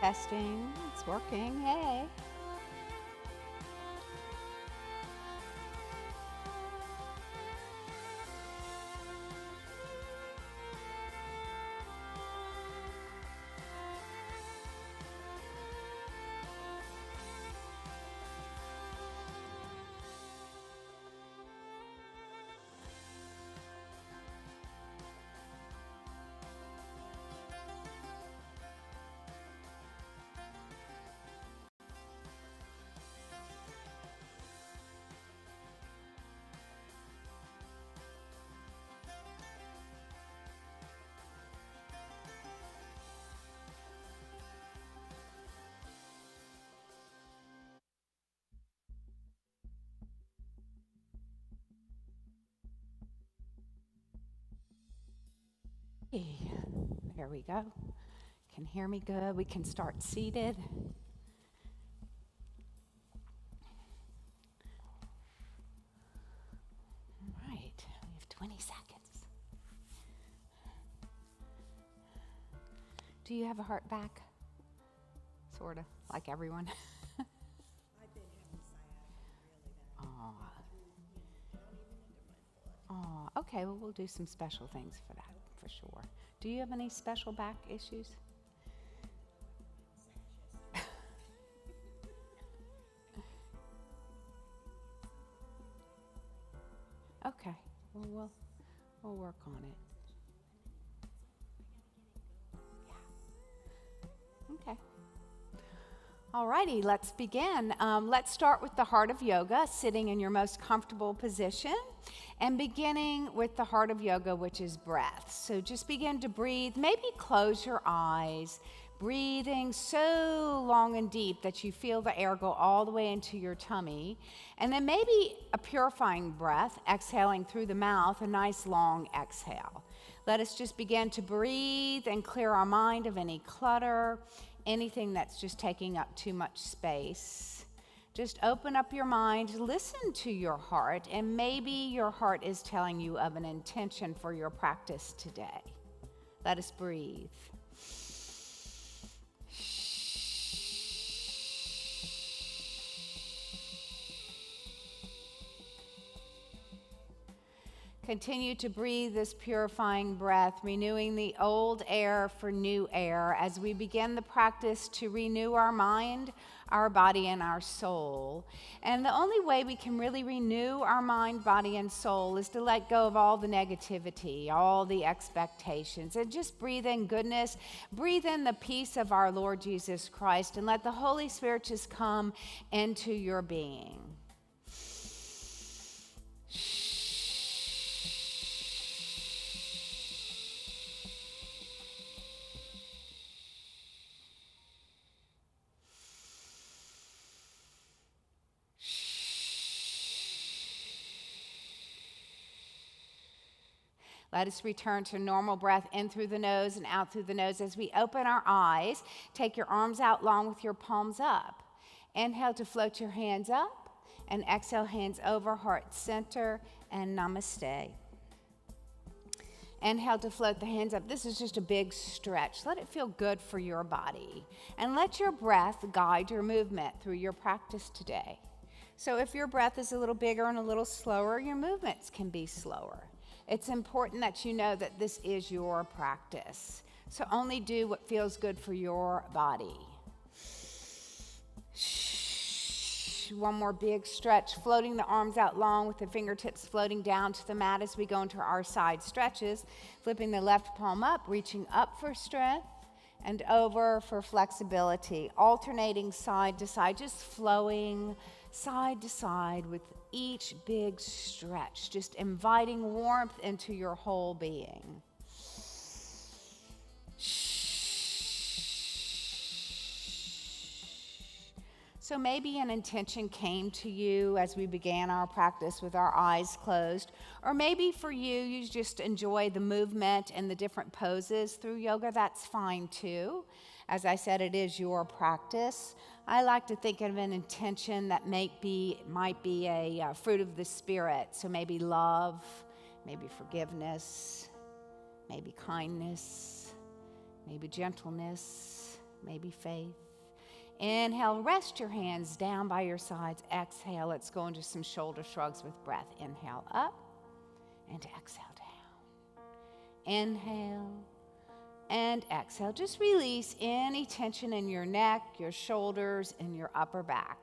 Testing. It's working. Hey. There we go. Can hear me good. We can start seated. All right, we have 20 seconds. Do you have a heart back? Sort of, like everyone. I've been having sciatica really bad. Okay, well, we'll do some special things for that, for sure. Do you have any special back issues? Okay, well, we'll work on it. Yeah. Okay. Alrighty, let's begin. Let's start with the heart of yoga, sitting in your most comfortable position, and beginning with the heart of yoga, which is breath. So just begin to breathe. Maybe close your eyes, breathing so long and deep that you feel the air go all the way into your tummy. And then maybe a purifying breath, exhaling through the mouth, a nice long exhale. Let us just begin to breathe and clear our mind of any clutter, anything that's just taking up too much space. Just open up your mind, listen to your heart, and maybe your heart is telling you of an intention for your practice today. Let us breathe. Continue to breathe this purifying breath, renewing the old air for new air as we begin the practice to renew our mind, our body, and our soul. And the only way we can really renew our mind, body, and soul is to let go of all the negativity, all the expectations, and just breathe in goodness, breathe in the peace of our Lord Jesus Christ, and let the Holy Spirit just come into your being. Let us return to normal breath in through the nose and out through the nose. As we open our eyes, take your arms out long with your palms up. Inhale to float your hands up, and exhale, hands over, heart center, and namaste. Inhale to float the hands up. This is just a big stretch. Let it feel good for your body. And let your breath guide your movement through your practice today. So if your breath is a little bigger and a little slower, your movements can be slower. It's important that you know that this is your practice. So only do what feels good for your body. One more big stretch, floating the arms out long with the fingertips floating down to the mat as we go into our side stretches. Flipping the left palm up, reaching up for strength and over for flexibility. Alternating side to side, just flowing side to side with each big stretch, just inviting warmth into your whole being. So maybe an intention came to you as we began our practice with our eyes closed, or maybe for you, you just enjoy the movement and the different poses through yoga. That's fine too. As I said, it is your practice. I like to think of an intention that might be a fruit of the Spirit. So maybe love, maybe forgiveness, maybe kindness, maybe gentleness, maybe faith. Inhale, rest your hands down by your sides. Exhale, let's go into some shoulder shrugs with breath. Inhale up and exhale down. Inhale and exhale. Just release any tension in your neck, your shoulders, and your upper back.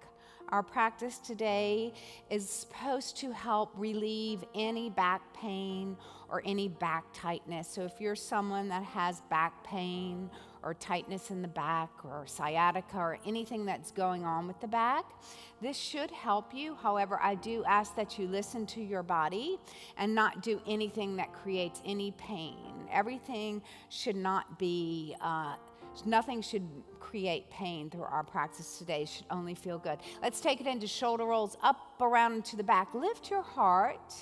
Our practice today is supposed to help relieve any back pain or any back tightness. So if you're someone that has back pain or tightness in the back or sciatica or anything that's going on with the back, this should help you. However, I do ask that you listen to your body and not do anything that creates any pain. Everything should not be, nothing should create pain through our practice today. It should only feel good. Let's take it into shoulder rolls up, around, and to the back. Lift your heart.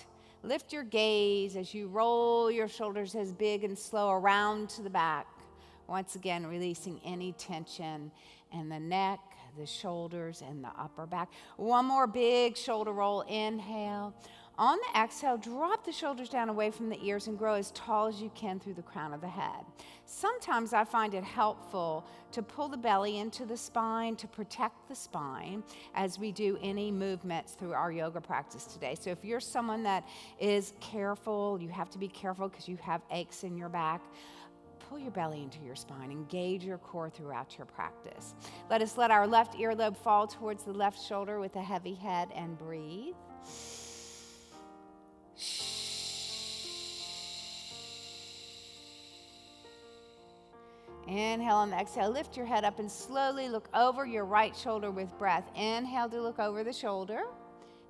Lift your gaze as you roll your shoulders as big and slow around to the back. Once again, releasing any tension in the neck, the shoulders, and the upper back. One more big shoulder roll. Inhale. On the exhale, drop the shoulders down away from the ears and grow as tall as you can through the crown of the head. Sometimes I find it helpful to pull the belly into the spine to protect the spine as we do any movements through our yoga practice today. So if you're someone that is careful, you have to be careful because you have aches in your back. Pull your belly into your spine. Engage your core throughout your practice. Let us let our left earlobe fall towards the left shoulder with a heavy head and breathe. Inhale on the exhale. Lift your head up and slowly look over your right shoulder with breath. Inhale to look over the shoulder.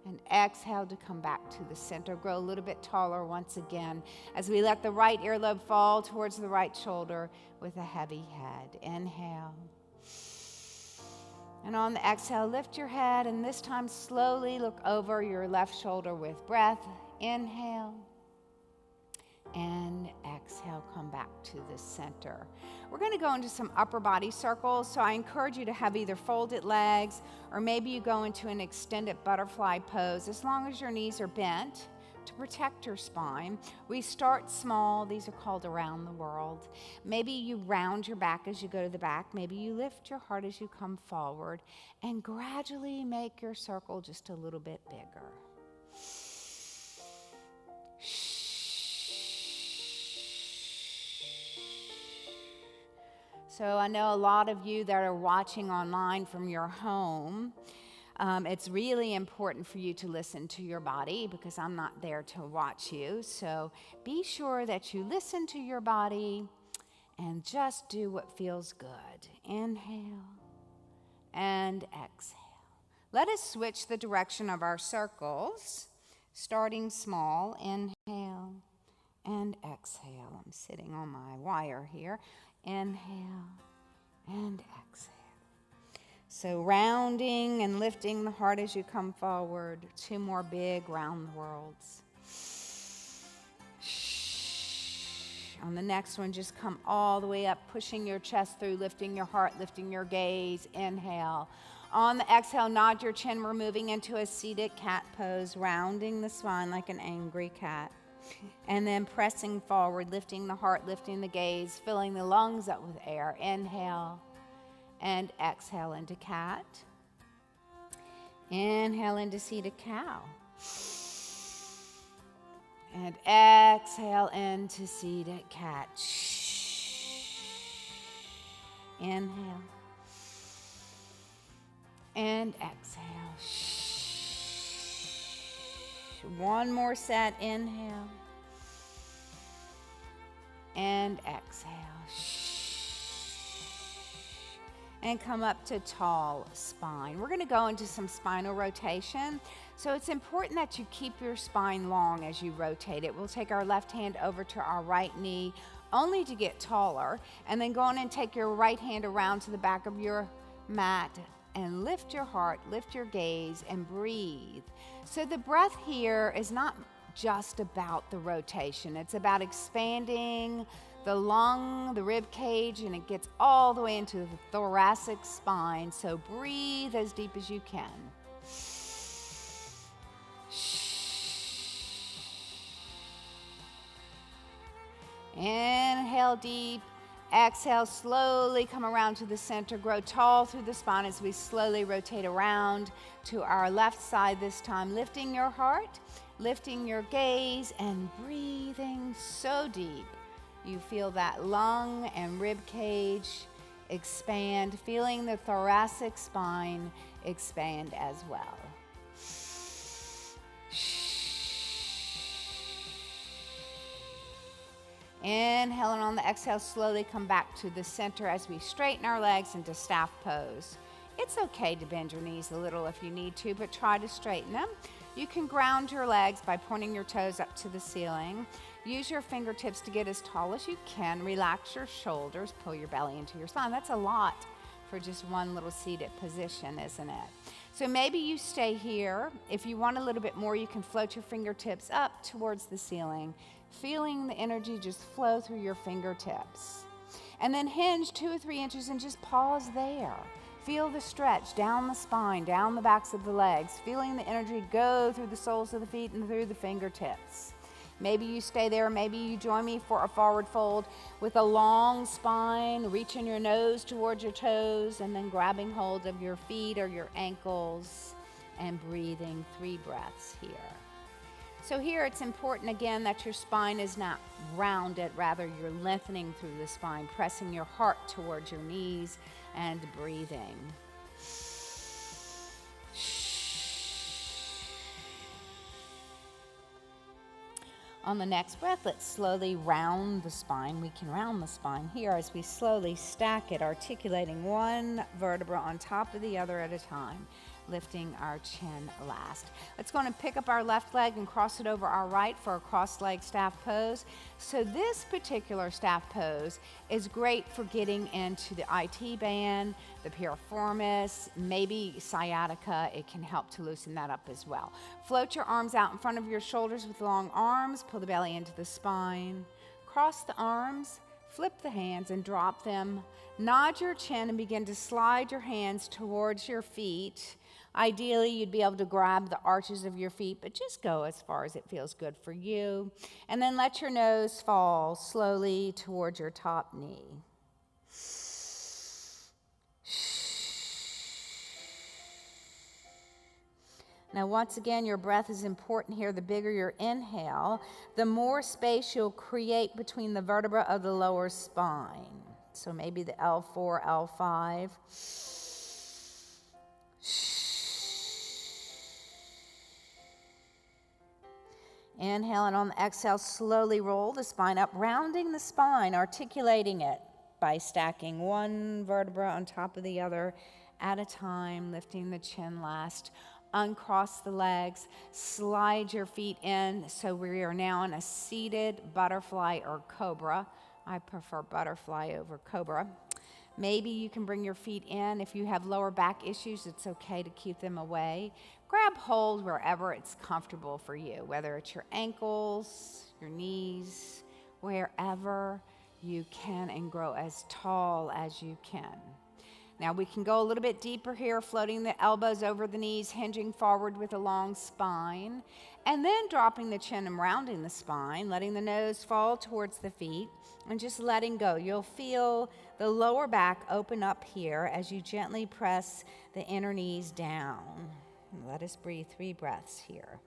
And exhale to come back to the center. Grow a little bit taller once again as we let the right earlobe fall towards the right shoulder with a heavy head. Inhale. And on the exhale, lift your head and this time slowly look over your left shoulder with breath. Inhale. And exhale, come back to the center. We're going to go into some upper body circles, so I encourage you to have either folded legs or maybe you go into an extended butterfly pose as long as your knees are bent to protect your spine. We start small. These are called around the world. Maybe you round your back as you go to the back. Maybe you lift your heart as you come forward and gradually make your circle just a little bit bigger. So I know a lot of you that are watching online from your home, it's really important for you to listen to your body because I'm not there to watch you. So be sure that you listen to your body and just do what feels good. Inhale and exhale. Let us switch the direction of our circles, starting small. Inhale and exhale. I'm sitting on my wire here. Inhale and exhale. So rounding and lifting the heart as you come forward. 2 more big round worlds. On the next one, just come all the way up, pushing your chest through, lifting your heart, lifting your gaze. Inhale. On the exhale, nod your chin. We're moving into a seated cat pose, rounding the spine like an angry cat. And then pressing forward, lifting the heart, lifting the gaze, filling the lungs up with air. Inhale and exhale into cat. Inhale into seated cow. And exhale into seated cat. Inhale and exhale. One more set. Inhale and exhale. And come up to tall spine. We're going to go into some spinal rotation. So it's important that you keep your spine long as you rotate it. We'll take our left hand over to our right knee only to get taller. And then go on and take your right hand around to the back of your mat and lift your heart, lift your gaze, and breathe. So the breath here is not just about the rotation. It's about expanding the lung, the rib cage, and it gets all the way into the thoracic spine. So breathe as deep as you can. Inhale deep Exhale, slowly come around to the center. Grow tall through the spine as we slowly rotate around to our left side this time. Lifting your heart, lifting your gaze, and breathing so deep. You feel that lung and rib cage expand, feeling the thoracic spine expand as well. Inhale, and on the exhale, slowly come back to the center as we straighten our legs into staff pose. It's okay to bend your knees a little if you need to, but try to straighten them. You can ground your legs by pointing your toes up to the ceiling. Use your fingertips to get as tall as you can. Relax your shoulders, pull your belly into your spine. That's a lot for just one little seated position, isn't it? So maybe you stay here. If you want a little bit more, you can float your fingertips up towards the ceiling, feeling the energy just flow through your fingertips. And then hinge 2 or 3 inches and just pause there. Feel the stretch down the spine, down the backs of the legs, feeling the energy go through the soles of the feet and through the fingertips. Maybe you stay there, maybe you join me for a forward fold with a long spine, reaching your nose towards your toes, and then grabbing hold of your feet or your ankles and breathing 3 breaths here. So here it's important again that your spine is not rounded, rather you're lengthening through the spine, pressing your heart towards your knees and breathing. On the next breath, let's slowly round the spine. We can round the spine here as we slowly stack it, articulating one vertebra on top of the other at a time, lifting our chin last. Let's go on and pick up our left leg and cross it over our right for a cross-leg staff pose. So this particular staff pose is great for getting into the IT band, the piriformis, maybe sciatica. It can help to loosen that up as well. Float your arms out in front of your shoulders with long arms. Pull the belly into the spine. Cross the arms. Flip the hands and drop them. Nod your chin and begin to slide your hands towards your feet. Ideally, you'd be able to grab the arches of your feet, but just go as far as it feels good for you. And then let your nose fall slowly towards your top knee. Now, once again, your breath is important here. The bigger your inhale, the more space you'll create between the vertebra of the lower spine. So maybe the L4, L5. Inhale, and on the exhale, slowly roll the spine up, rounding the spine, articulating it by stacking one vertebra on top of the other at a time, lifting the chin last. Uncross the legs, slide your feet in. So we are now in a seated butterfly or cobra. I prefer butterfly over cobra. Maybe you can bring your feet in. If you have lower back issues, it's okay to keep them away. Grab hold wherever it's comfortable for you, whether it's your ankles, your knees, wherever you can, and grow as tall as you can. Now we can go a little bit deeper here, floating the elbows over the knees, hinging forward with a long spine, and then dropping the chin and rounding the spine, letting the nose fall towards the feet, and just letting go. You'll feel the lower back open up here as you gently press the inner knees down. Let us breathe 3 breaths here.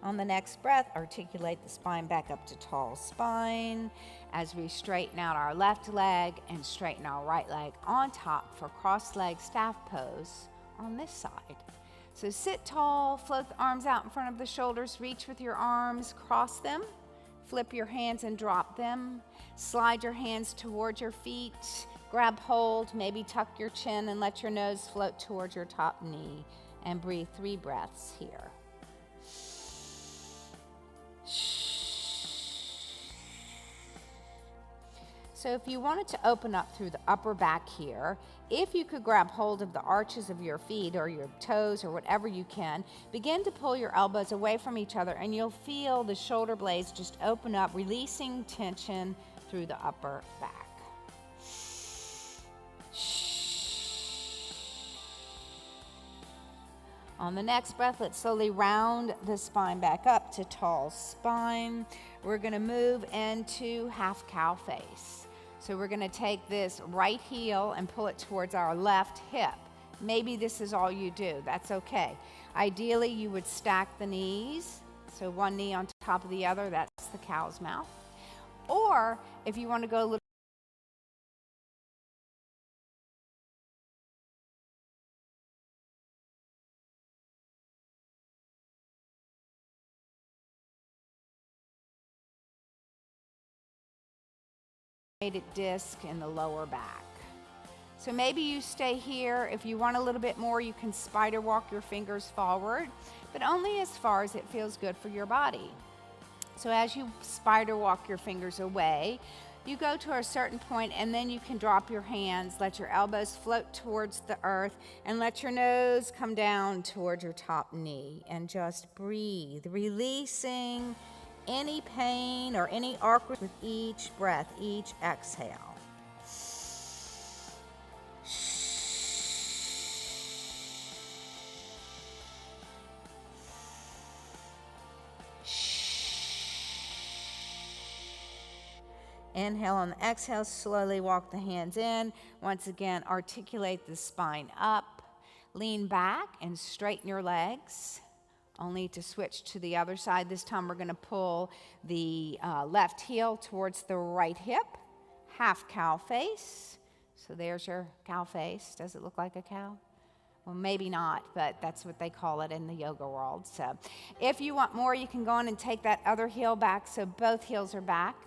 On the next breath, articulate the spine back up to tall spine as we straighten out our left leg and straighten our right leg on top for cross-leg staff pose on this side. So sit tall, float the arms out in front of the shoulders, reach with your arms, cross them, flip your hands and drop them, slide your hands towards your feet, grab hold, maybe tuck your chin and let your nose float towards your top knee, and breathe 3 breaths here. So if you wanted to open up through the upper back here, if you could grab hold of the arches of your feet or your toes or whatever you can, begin to pull your elbows away from each other and you'll feel the shoulder blades just open up, releasing tension through the upper back. On the next breath, let's slowly round the spine back up to tall spine. We're going to move into half cow face. So we're going to take this right heel and pull it towards our left hip. Maybe this is all you do. That's okay. Ideally, you would stack the knees. So one knee on top of the other. That's the cow's mouth. Or if you want to go a little disc in the lower back. So maybe you stay here. If you want a little bit more, you can spider walk your fingers forward, but only as far as it feels good for your body. So as you spider walk your fingers away, you go to a certain point and then you can drop your hands, let your elbows float towards the earth, and let your nose come down towards your top knee, and just breathe, releasing any pain or any awkward with each breath, each exhale. Inhale. On the exhale, slowly walk the hands in. Once again, articulate the spine up. Lean back and straighten your legs. Only to switch to the other side. This time we're going to pull the left heel towards the right hip. Half cow face. So there's your cow face. Does it look like a cow? Well, maybe not, but that's what they call it in the yoga world. So if you want more, you can go on and take that other heel back so both heels are back.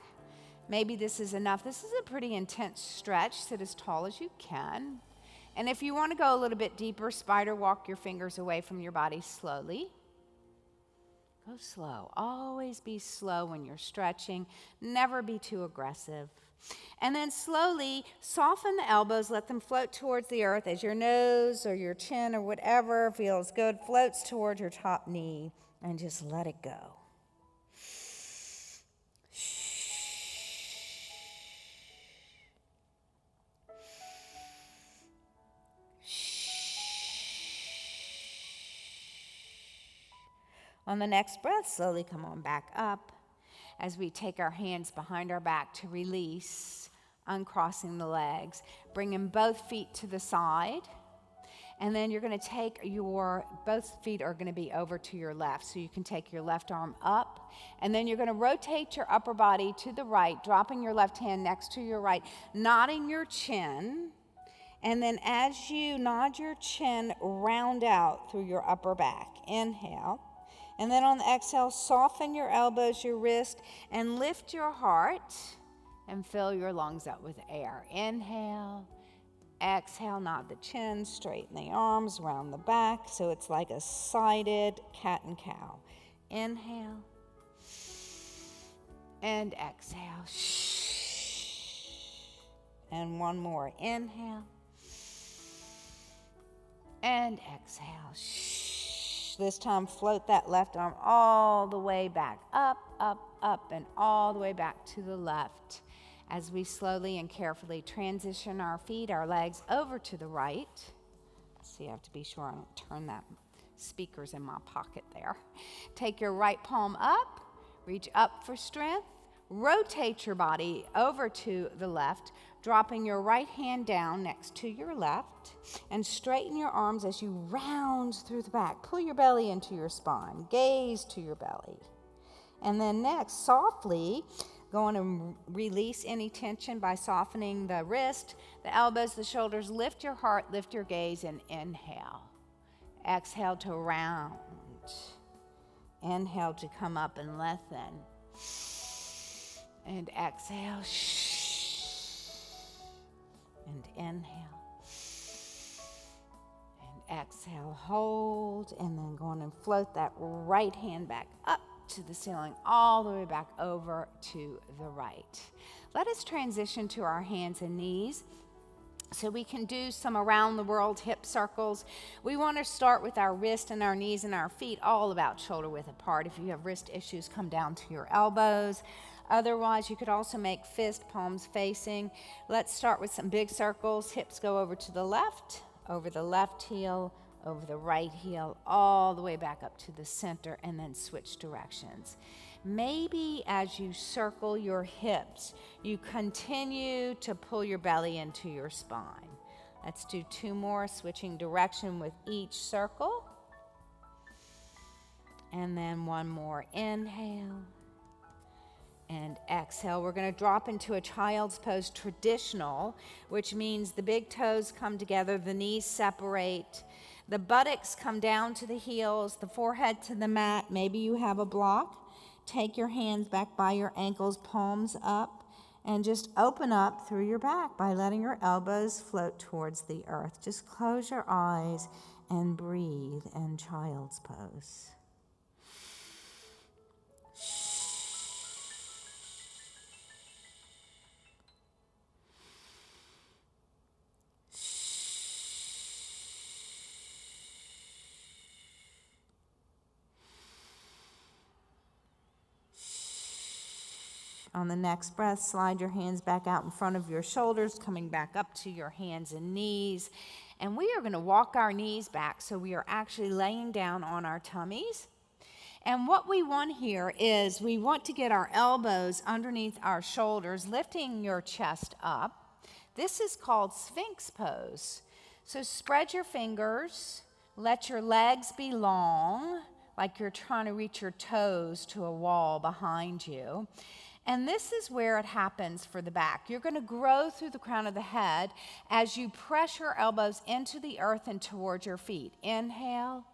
Maybe this is enough. This is a pretty intense stretch. Sit as tall as you can. And if you want to go a little bit deeper, spider walk your fingers away from your body slowly. Go slow. Always be slow when you're stretching. Never be too aggressive. And then slowly soften the elbows. Let them float towards the earth as your nose or your chin or whatever feels good floats towards your top knee, and just let it go. On the next breath, slowly come on back up as we take our hands behind our back to release, uncrossing the legs, bringing both feet to the side. And then you're going to take both feet are going to be over to your left. So you can take your left arm up, and then you're going to rotate your upper body to the right, dropping your left hand next to your right, nodding your chin. And then as you nod your chin, round out through your upper back. Inhale. And then on the exhale, soften your elbows, your wrist, and lift your heart and fill your lungs up with air. Inhale. Exhale, nod the chin, straighten the arms, round the back, so it's like a sided cat and cow. Inhale. And exhale. And one more. Inhale. And exhale. This time, float that left arm all the way back, up, and all the way back to the left. As we slowly and carefully transition our feet, our legs over to the right. See, I have to be sure I don't turn that speaker's in my pocket there. Take your right palm up, reach up for strength, rotate your body over to the left, dropping your right hand down next to your left, and straighten your arms as you round through the back. Pull your belly into your spine, gaze to your belly. And then next, softly, go on and release any tension by softening the wrist, the elbows, the shoulders. Lift your heart, lift your gaze, and inhale. Exhale to round. Inhale to come up and lengthen. And exhale. And inhale. And exhale. Hold. And then go on and float that right hand back up to the ceiling, all the way back over to the right. Let us transition to our hands and knees so we can do some around the world hip circles. We want to start with our wrist and our knees and our feet all about shoulder width apart. If you have wrist issues, come down to your elbows. Otherwise, you could also make fist palms facing. Let's start with some big circles. Hips go over to the left heel, over the right heel, all the way back up to the center, and then switch directions. Maybe as you circle your hips, you continue to pull your belly into your spine. Let's do 2 more, switching direction with each circle. And then 1 more, inhale and exhale. We're going to drop into a child's pose traditional, which means the big toes come together, the knees separate, the buttocks come down to the heels, the forehead to the mat. Maybe you have a block. Take your hands back by your ankles, palms up, and just open up through your back by letting your elbows float towards the earth. Just close your eyes and breathe in child's pose. On the next breath, slide your hands back out in front of your shoulders, coming back up to your hands and knees. And we are going to walk our knees back so we are actually laying down on our tummies. And what we want here is we want to get our elbows underneath our shoulders, lifting your chest up. This is called Sphinx pose. So spread your fingers, let your legs be long, like you're trying to reach your toes to a wall behind you. And this is where it happens for the back. You're going to grow through the crown of the head as you press your elbows into the earth and toward your feet. Inhale,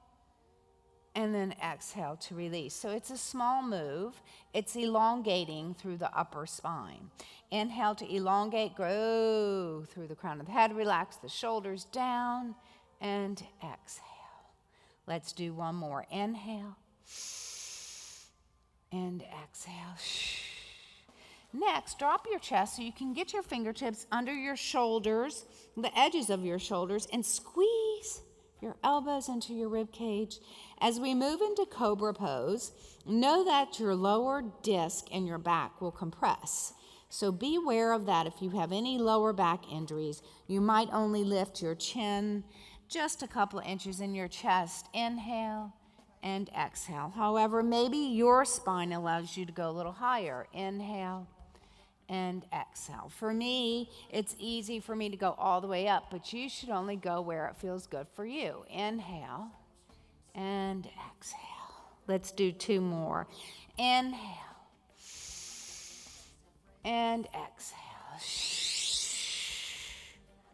and then exhale to release. So it's a small move. It's elongating through the upper spine. Inhale to elongate, grow through the crown of the head, relax the shoulders down, and exhale. Let's do 1 more. Inhale, and exhale. Next, drop your chest so you can get your fingertips under your shoulders, the edges of your shoulders, and squeeze your elbows into your rib cage. As we move into Cobra pose, know that your lower disc and your back will compress. So be aware of that. If you have any lower back injuries, you might only lift your chin just a couple of inches in your chest. Inhale and exhale. However, maybe your spine allows you to go a little higher. Inhale and exhale. For me, it's easy for me to go all the way up, but you should only go where it feels good for you. Inhale and exhale. Let's do 2 more. Inhale and exhale.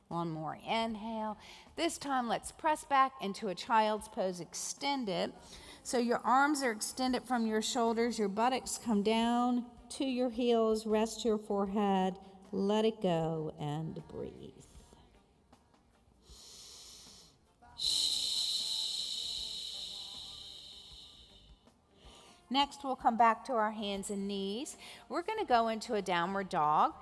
1 more. Inhale. This time, let's press back into a child's pose. Extend it. So your arms are extended from your shoulders. Your buttocks come down to your heels. Rest your forehead. Let it go and breathe. Next, we'll come back to our hands and knees. We're going to go into a downward dog.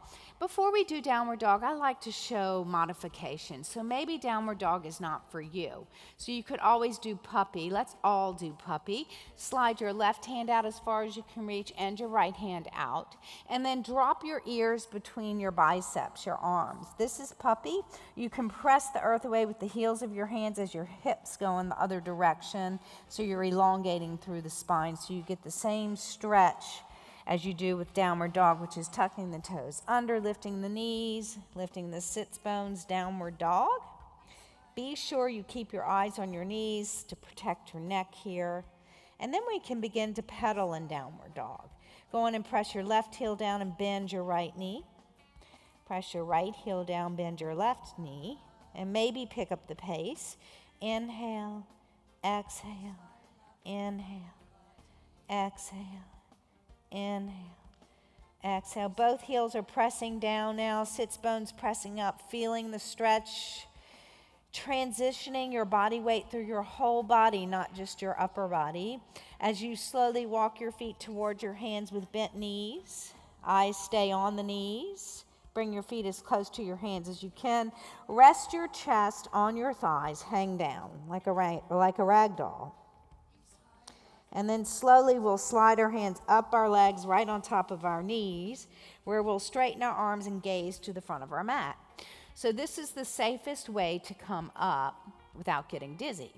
Before we do downward dog, I like to show modification. So maybe downward dog is not for you. So you could always do puppy. Let's all do puppy. Slide your left hand out as far as you can reach and your right hand out. And then drop your ears between your biceps, your arms. This is puppy. You can press the earth away with the heels of your hands as your hips go in the other direction. So you're elongating through the spine so you get the same stretch as you do with downward dog, which is tucking the toes under, lifting the knees, lifting the sits bones, downward dog. Be sure you keep your eyes on your knees to protect your neck here. And then we can begin to pedal in downward dog. Go on and press your left heel down and bend your right knee. Press your right heel down, bend your left knee, and maybe pick up the pace. Inhale, exhale, inhale, exhale. Inhale, exhale. Both heels are pressing down now. Sits bones pressing up, feeling the stretch. Transitioning your body weight through your whole body, not just your upper body. As you slowly walk your feet towards your hands with bent knees. Eyes stay on the knees. Bring your feet as close to your hands as you can. Rest your chest on your thighs. Hang down like a rag doll. And then slowly we'll slide our hands up our legs right on top of our knees, where we'll straighten our arms and gaze to the front of our mat. So this is the safest way to come up. without getting dizzy.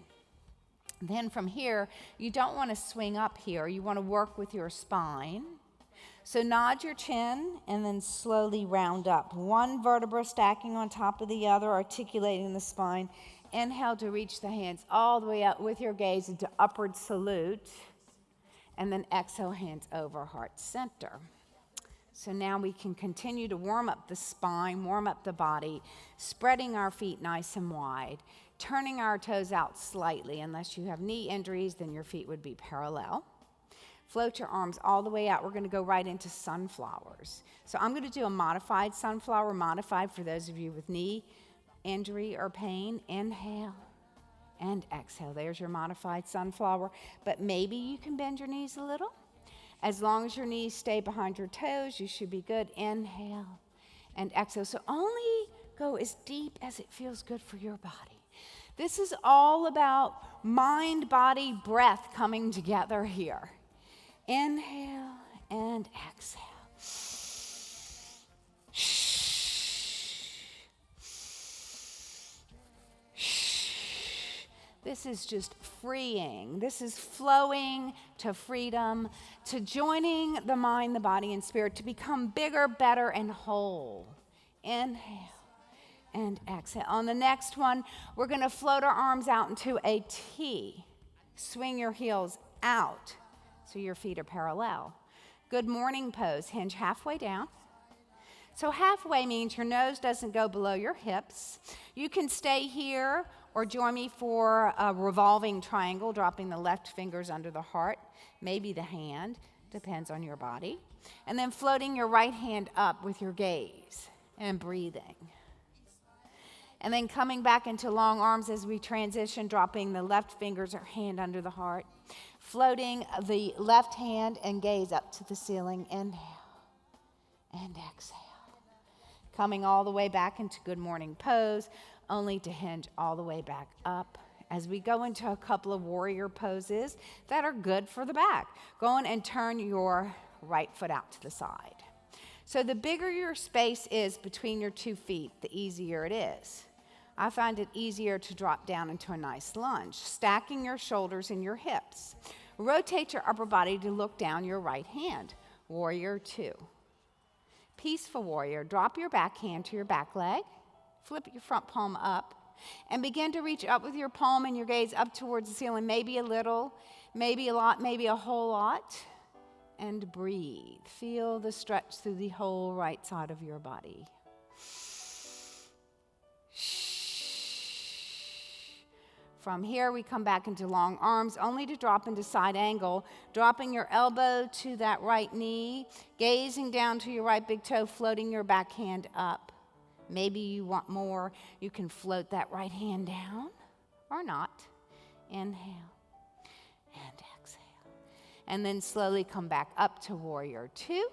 Then from here, you don't want to swing up here. You want to work with your spine. So nod your chin and then slowly round up. One vertebra stacking on top of the other, articulating the spine. Inhale to reach the hands all the way up with your gaze into upward salute. And then exhale, hands over heart center. So now we can continue to warm up the spine, warm up the body, spreading our feet nice and wide, turning our toes out slightly. Unless you have knee injuries, then your feet would be parallel. Float your arms all the way out. We're going to go right into sunflowers. So I'm going to do a modified sunflower, modified for those of you with knee injury or pain. Inhale and exhale. There's your modified sunflower. But maybe you can bend your knees a little. As long as your knees stay behind your toes, you should be good. Inhale and exhale. So only go as deep as it feels good for your body. This is all about mind, body, breath coming together here. Inhale and exhale. This is just freeing. This is flowing to freedom, to joining the mind, the body, and spirit to become bigger, better, and whole. Inhale and exhale. On the next one, we're going to float our arms out into a T. Swing your heels out so your feet are parallel. Good morning pose. Hinge halfway down. So halfway means your nose doesn't go below your hips. You can stay here or join me for a revolving triangle, dropping the left fingers under the heart, maybe the hand, depends on your body. And then floating your right hand up with your gaze and breathing. And then coming back into long arms as we transition, dropping the left fingers or hand under the heart. Floating the left hand and gaze up to the ceiling. Inhale and exhale. Coming all the way back into good morning pose, only to hinge all the way back up as we go into a couple of warrior poses that are good for the back. Go on and turn your right foot out to the side. So the bigger your space is between your 2 feet, the easier it is. I find it easier to drop down into a nice lunge, stacking your shoulders and your hips. Rotate your upper body to look down your right hand. Warrior 2. Peaceful warrior. Drop your back hand to your back leg. Flip your front palm up. And begin to reach up with your palm and your gaze up towards the ceiling. Maybe a little, maybe a lot, maybe a whole lot. And breathe. Feel the stretch through the whole right side of your body. From here, we come back into long arms, only to drop into side angle, dropping your elbow to that right knee, gazing down to your right big toe, floating your back hand up. Maybe you want more. You can float that right hand down or not. Inhale and exhale. And then slowly come back up to warrior 2.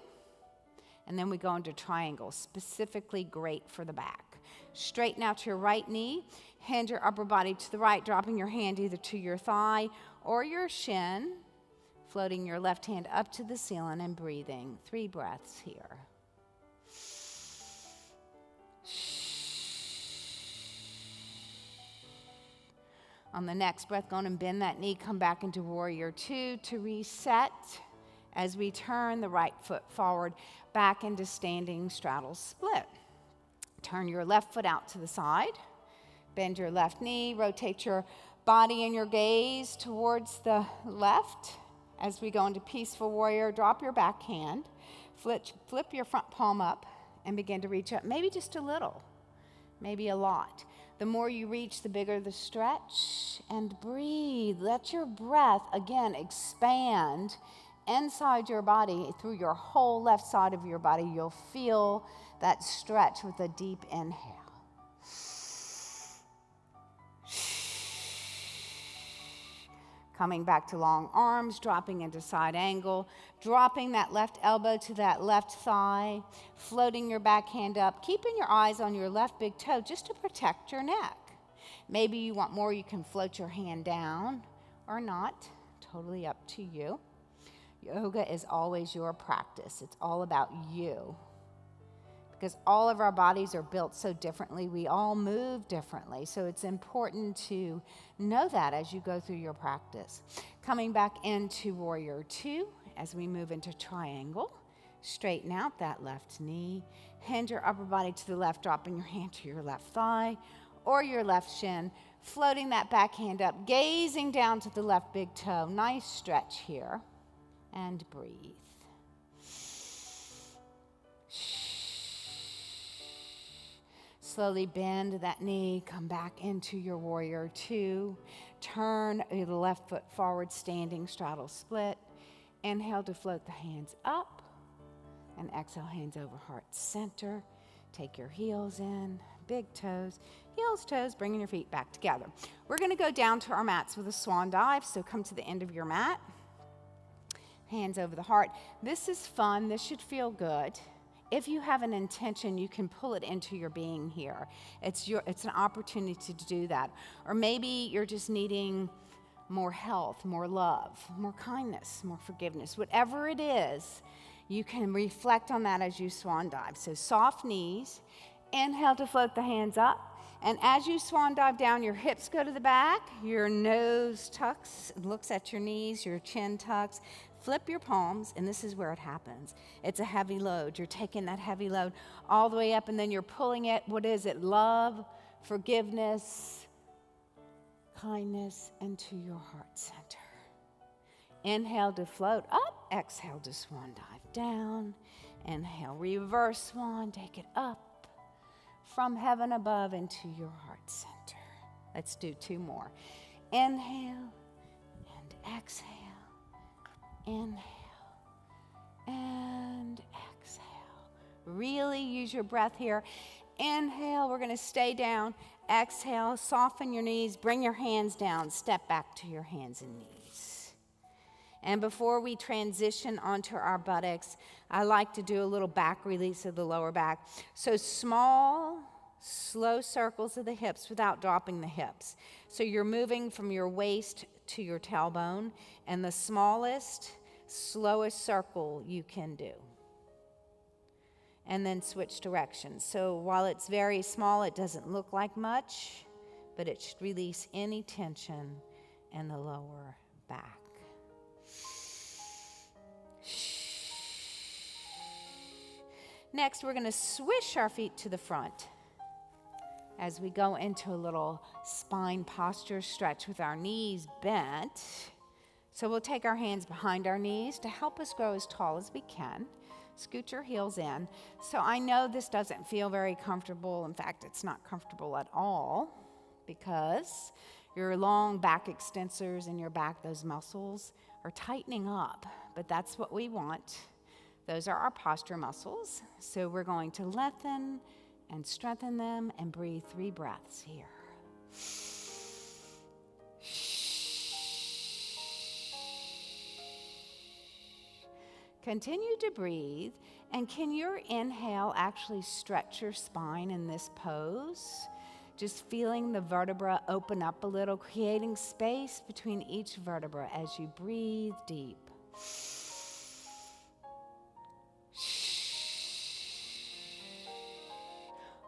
And then we go into triangle, specifically great for the back. Straighten out your right knee, hinge your upper body to the right, dropping your hand either to your thigh or your shin, floating your left hand up to the ceiling and breathing. 3 breaths here. On the next breath, go on and bend that knee, come back into warrior 2 to reset as we turn the right foot forward back into standing straddle split. Turn your left foot out to the side. Bend your left knee. Rotate your body and your gaze towards the left. As we go into peaceful warrior, drop your back hand. Flip your front palm up and begin to reach up. Maybe just a little, maybe a lot. The more you reach, the bigger the stretch. And breathe. Let your breath, again, expand inside your body through your whole left side of your body. You'll feel that stretch with a deep inhale. Coming back to long arms, dropping into side angle, dropping that left elbow to that left thigh, floating your back hand up, keeping your eyes on your left big toe just to protect your neck. Maybe you want more, you can float your hand down or not, totally up to you. Yoga is always your practice. It's all about you. because all of our bodies are built so differently. We all move differently. So it's important to know that as you go through your practice. Coming back into warrior two as we move into triangle. Straighten out that left knee. Hinge your upper body to the left, dropping your hand to your left thigh or your left shin. Floating that back hand up, gazing down to the left big toe. Nice stretch here. And breathe. Slowly bend that knee, come back into your warrior two. Turn the left foot forward, standing straddle split. Inhale to float the hands up. And exhale, hands over heart center. Take your heels in, big toes, heels, toes, bringing your feet back together. We're gonna go down to our mats with a swan dive, so come to the end of your mat. Hands over the heart. This is fun, this should feel good. If you have an intention, you can pull it into your being here. It's an opportunity to do that. Or maybe you're just needing more health, more love, more kindness, more forgiveness. Whatever it is, you can reflect on that as you swan dive. So soft knees, inhale to float the hands up. And as you swan dive down, your hips go to the back, your nose tucks, looks at your knees, your chin tucks. Flip your palms, and this is where it happens. It's a heavy load. You're taking that heavy load all the way up, and then you're pulling it. What is it? Love, forgiveness, kindness into your heart center. Inhale to float up. Exhale to swan dive down. Inhale, reverse swan. Take it up from heaven above into your heart center. Let's do two more. Inhale and exhale. Inhale and exhale. Really use your breath here. Inhale, we're going to stay down. Exhale, soften your knees, bring your hands down, step back to your hands and knees. And before we transition onto our buttocks, I like to do a little back release of the lower back. So small, slow circles of the hips without dropping the hips. So you're moving from your waist to your tailbone, and the smallest, slowest circle you can do. And then switch directions. So while it's very small, it doesn't look like much, but it should release any tension in the lower back. Next, we're going to swish our feet to the front as we go into a little spine posture stretch with our knees bent. So we'll take our hands behind our knees to help us grow as tall as we can. Scoot your heels in. So I know this doesn't feel very comfortable. In fact, it's not comfortable at all because your long back extensors in your back, those muscles, are tightening up. But that's what we want. Those are our posture muscles. So we're going to lengthen and strengthen them and breathe 3 breaths here. Continue to breathe, and can your inhale actually stretch your spine in this pose? Just feeling the vertebra open up a little, creating space between each vertebra as you breathe deep.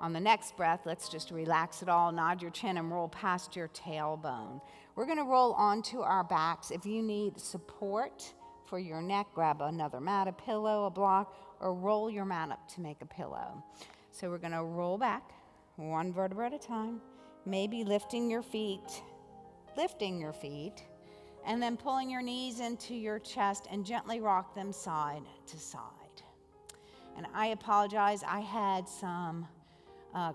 On the next breath, let's just relax it all, nod your chin and roll past your tailbone. We're gonna roll onto our backs. If you need support for your neck, grab another mat, a pillow, a block, or roll your mat up to make a pillow. So we're gonna roll back, one vertebra at a time, maybe lifting your feet, and then pulling your knees into your chest and gently rock them side to side. And I apologize, I had some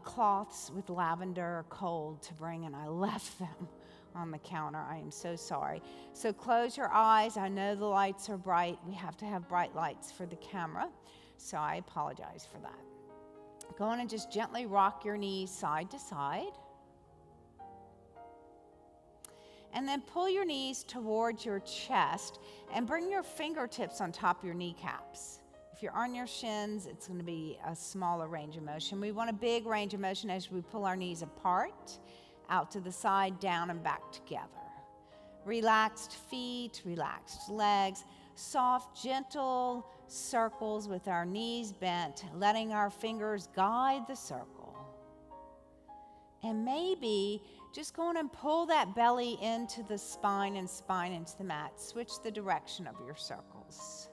cloths with lavender cold to bring, and I left them on the counter. I am so sorry. So close your eyes. I know the lights are bright. We have to have bright lights for the camera, so I apologize for that. Go on and just gently rock your knees side to side. And then pull your knees towards your chest and bring your fingertips on top of your kneecaps. If you're on your shins, it's going to be a smaller range of motion. We want a big range of motion as we pull our knees apart, out to the side, down and back together. Relaxed feet, relaxed legs, soft, gentle circles with our knees bent, letting our fingers guide the circle. And maybe just go on and pull that belly into the spine and spine into the mat. Switch the direction of your circles.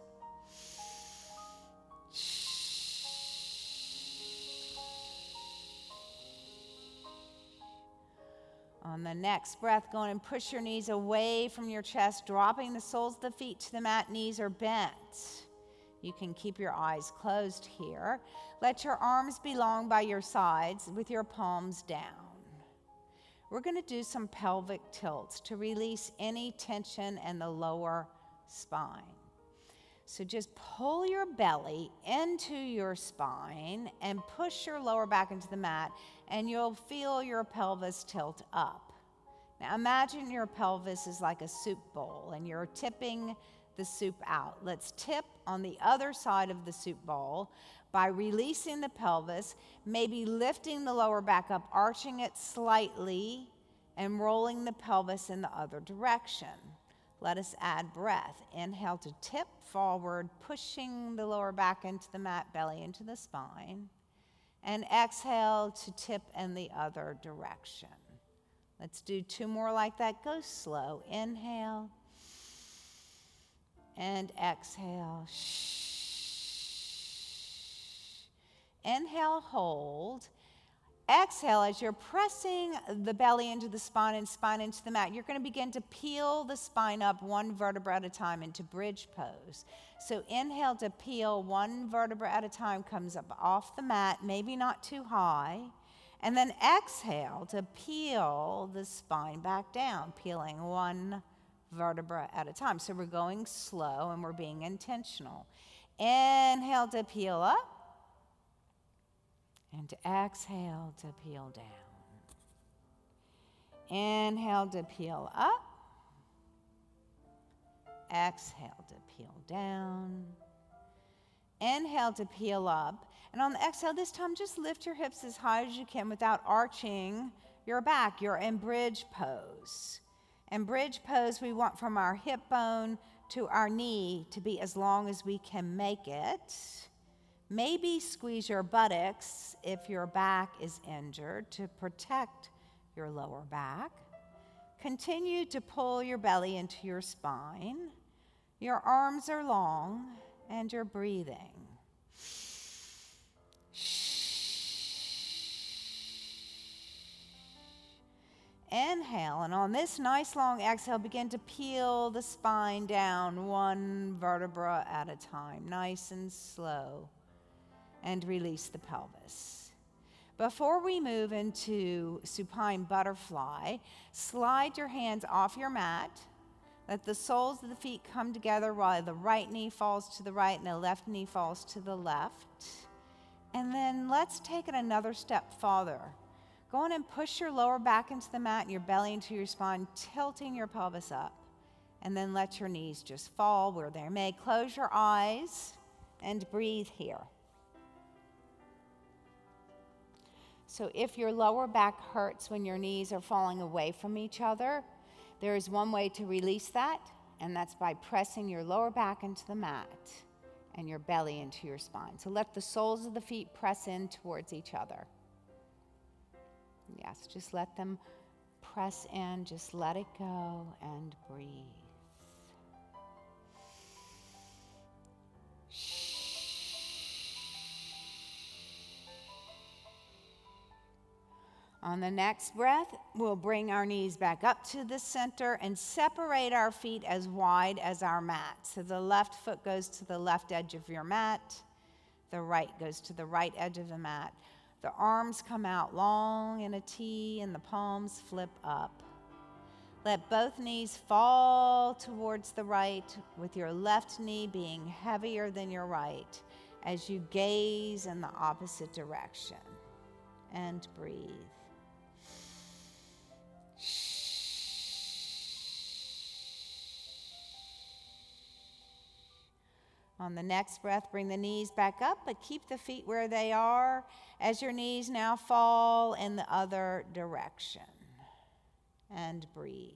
On the next breath, go on and push your knees away from your chest, dropping the soles of the feet to the mat. Knees are bent. You can keep your eyes closed here. Let your arms be long by your sides with your palms down. We're going to do some pelvic tilts to release any tension in the lower spine. So just pull your belly into your spine and push your lower back into the mat, and you'll feel your pelvis tilt up. Now imagine your pelvis is like a soup bowl and you're tipping the soup out. Let's tip on the other side of the soup bowl by releasing the pelvis, maybe lifting the lower back up, arching it slightly, and rolling the pelvis in the other direction. Let us add breath. Inhale to tip forward, pushing the lower back into the mat, belly into the spine. And exhale to tip in the other direction. Let's do 2 more like that. Go slow. Inhale and exhale. Inhale, hold. Exhale, as you're pressing the belly into the spine and spine into the mat, you're going to begin to peel the spine up 1 vertebra at a time into bridge pose. So inhale to peel 1 vertebra at a time, comes up off the mat, maybe not too high. And then exhale to peel the spine back down, peeling 1 vertebra at a time. So we're going slow and we're being intentional. Inhale to peel up. And to exhale to peel down. Inhale to peel up. Exhale to peel down. Inhale to peel up. And on the exhale this time, just lift your hips as high as you can without arching your back. You're in bridge pose. In bridge pose, we want from our hip bone to our knee to be as long as we can make it. Maybe squeeze your buttocks if your back is injured to protect your lower back. Continue to pull your belly into your spine. Your arms are long and you're breathing. Inhale, and on this nice long exhale, begin to peel the spine down 1 vertebra at a time, nice and slow. And release the pelvis. Before we move into supine butterfly, slide your hands off your mat. Let the soles of the feet come together while the right knee falls to the right and the left knee falls to the left. And then let's take it another step farther. Go on and push your lower back into the mat and your belly into your spine, tilting your pelvis up. And then let your knees just fall where they may. Close your eyes and breathe here. So if your lower back hurts when your knees are falling away from each other, there is one way to release that, and that's by pressing your lower back into the mat and your belly into your spine. So let the soles of the feet press in towards each other. Yes, just let them press in, just let it go and breathe. On the next breath, we'll bring our knees back up to the center and separate our feet as wide as our mat. So the left foot goes to the left edge of your mat. The right goes to the right edge of the mat. The arms come out long in a T and the palms flip up. Let both knees fall towards the right, with your left knee being heavier than your right as you gaze in the opposite direction. And breathe. On the next breath, bring the knees back up, but keep the feet where they are as your knees now fall in the other direction. And breathe.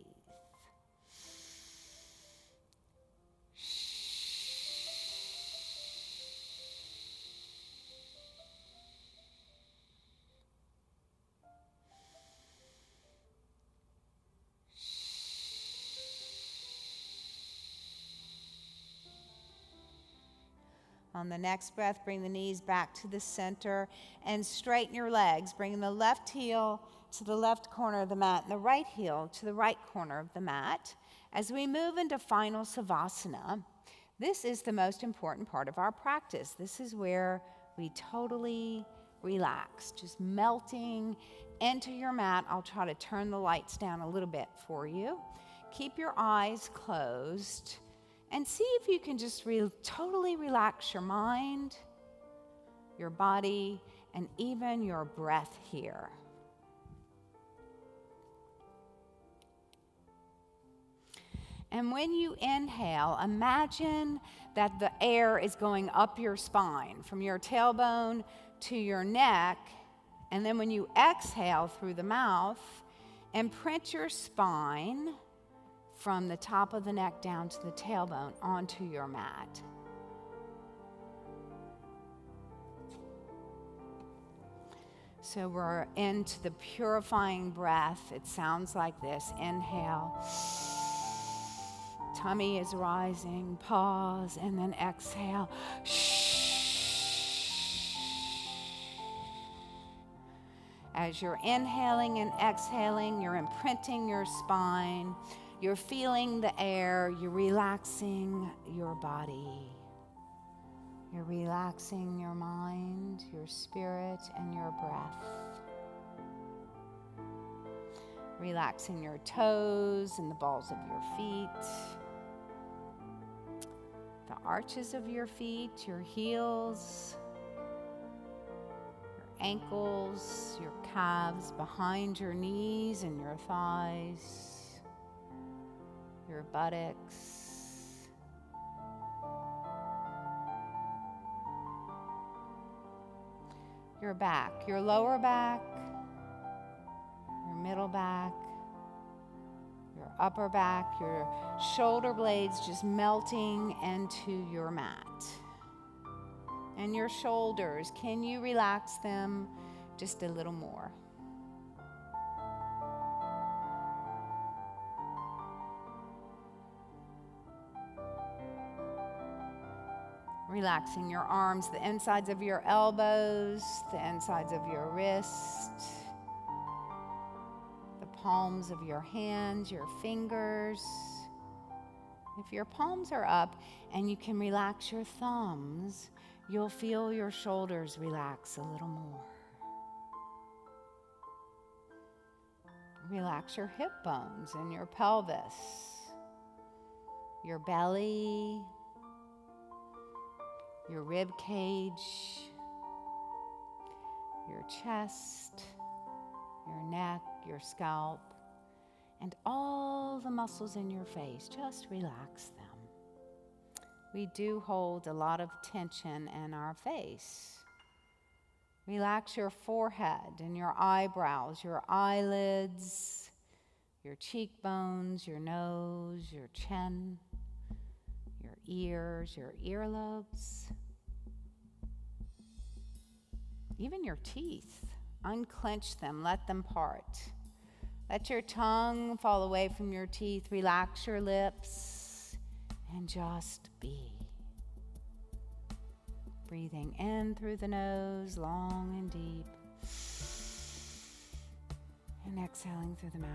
On the next breath, bring the knees back to the center and straighten your legs. Bring the left heel to the left corner of the mat and the right heel to the right corner of the mat. As we move into final Savasana, this is the most important part of our practice. This is where we totally relax, just melting into your mat. I'll try to turn the lights down a little bit for you. Keep your eyes closed and see if you can just totally relax your mind, your body, and even your breath here. And when you inhale, imagine that the air is going up your spine, from your tailbone to your neck. And then when you exhale through the mouth, imprint your spine from the top of the neck down to the tailbone onto your mat. So we're into the purifying breath. It sounds like this. Inhale. Tummy is rising. Pause, and then exhale. As you're inhaling and exhaling, you're imprinting your spine. You're feeling the air. You're relaxing your body. You're relaxing your mind, your spirit, and your breath. Relaxing your toes and the balls of your feet, the arches of your feet, your heels, your ankles, your calves, behind your knees and your thighs, your buttocks. Your back, your lower back, your middle back, your upper back, your shoulder blades just melting into your mat. And your shoulders, can you relax them just a little more? Relaxing your arms, the insides of your elbows, the insides of your wrist, the palms of your hands, your fingers. If your palms are up and you can relax your thumbs, you'll feel your shoulders relax a little more. Relax your hip bones and your pelvis, your belly, your rib cage, your chest, your neck, your scalp, and all the muscles in your face. Just relax them. We do hold a lot of tension in our face. Relax your forehead and your eyebrows, your eyelids, your cheekbones, your nose, your chin, your ears, your earlobes, even your teeth. Unclench them, let them part. Let your tongue fall away from your teeth. Relax your lips and just be. Breathing in through the nose, long and deep, and exhaling through the mouth.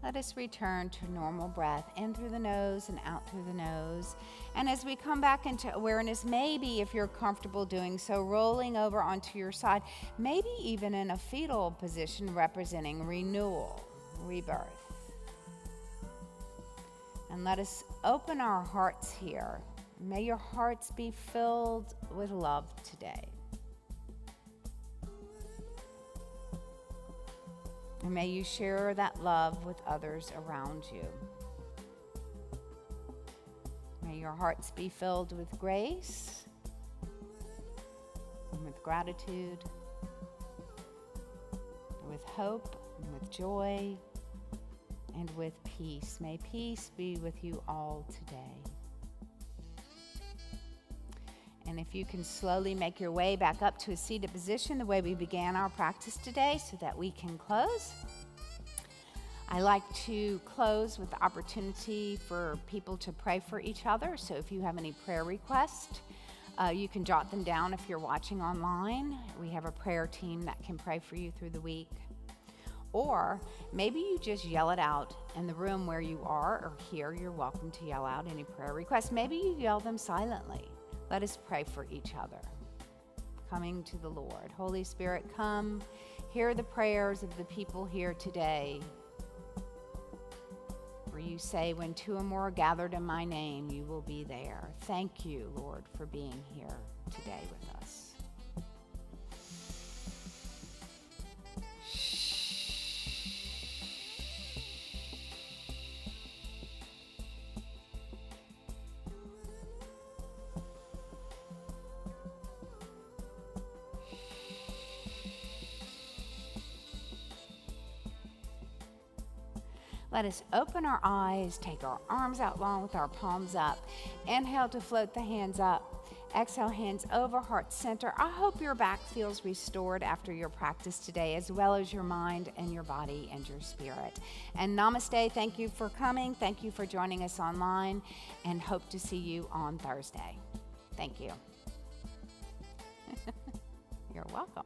Let us return to normal breath, in through the nose and out through the nose. And as we come back into awareness, maybe if you're comfortable doing so, rolling over onto your side, maybe even in a fetal position representing renewal, rebirth. And let us open our hearts here. May your hearts be filled with love today. And may you share that love with others around you. May your hearts be filled with grace and with gratitude, with hope and with joy and with peace. May peace be with you all today. And if you can slowly make your way back up to a seated position the way we began our practice today so that we can close. I like to close with the opportunity for people to pray for each other. So if you have any prayer requests, you can jot them down if you're watching online. We have a prayer team that can pray for you through the week. Or maybe you just yell it out in the room where you are or here. You're welcome to yell out any prayer requests. Maybe you yell them silently. Let us pray for each other. Coming to the Lord. Holy Spirit, come. Hear the prayers of the people here today. For you say, when two or more are gathered in my name, you will be there. Thank you, Lord, for being here today with us. Let us open our eyes, take our arms out long with our palms up. Inhale to float the hands up. Exhale, hands over, heart center. I hope your back feels restored after your practice today, as well as your mind and your body and your spirit. And namaste. Thank you for coming. Thank you for joining us online, and hope to see you on Thursday. Thank you. You're welcome.